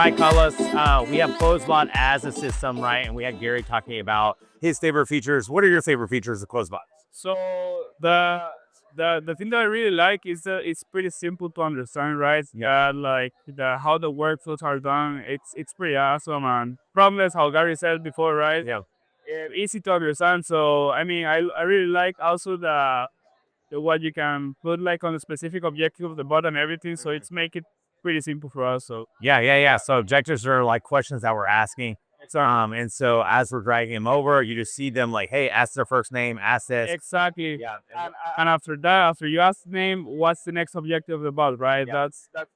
Hi, Carlos. We have CloseBot as a system, right? And we had Gary talking about his favorite features. What are your favorite features of CloseBot? So the thing that I really like is that it's pretty simple to understand, right? Yeah. Like how the workflows are done. It's pretty awesome and problem is how Gary said before, right? Yeah. Easy to understand. So I mean, I really like also the what you can put like on the specific objective of the bot and everything. So it's make it pretty simple for us. So Yeah. So objectives are like questions that we're asking. And so as we're dragging them over, you just see them like, hey, ask their first name, ask this. exactly. Yeah. And after that, after you ask the name, what's the next objective of the bot, right? Yeah.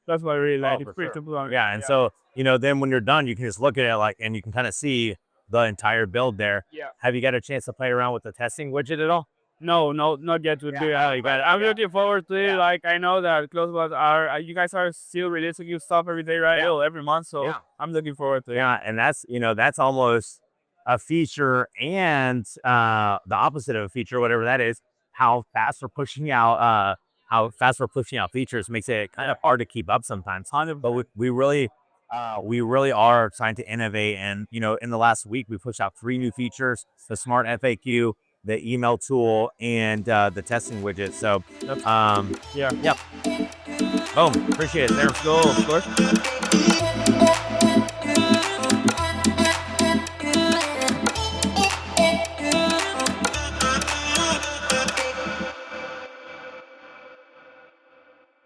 That's what I really like. Oh, It's for pretty sure. simple. Yeah. And so, then when you're done, you can just look at it like, and you can kind of see the entire build there. Yeah. Have you got a chance to play around with the testing widget at all? No, not yet to do it, but I'm looking forward to it. Like I know that CloseBot are you guys are still releasing new stuff every day, right? Yeah. Every month, so I'm looking forward to it. Yeah, and that's almost a feature and the opposite of a feature, whatever that is. How fast we're pushing out features makes it kind of hard to keep up sometimes. But we really are trying to innovate, and in the last week we pushed out 3 new features: the smart FAQ, the email tool, and the testing widget. So Yeah. boom, appreciate it. There. Let's go, of course.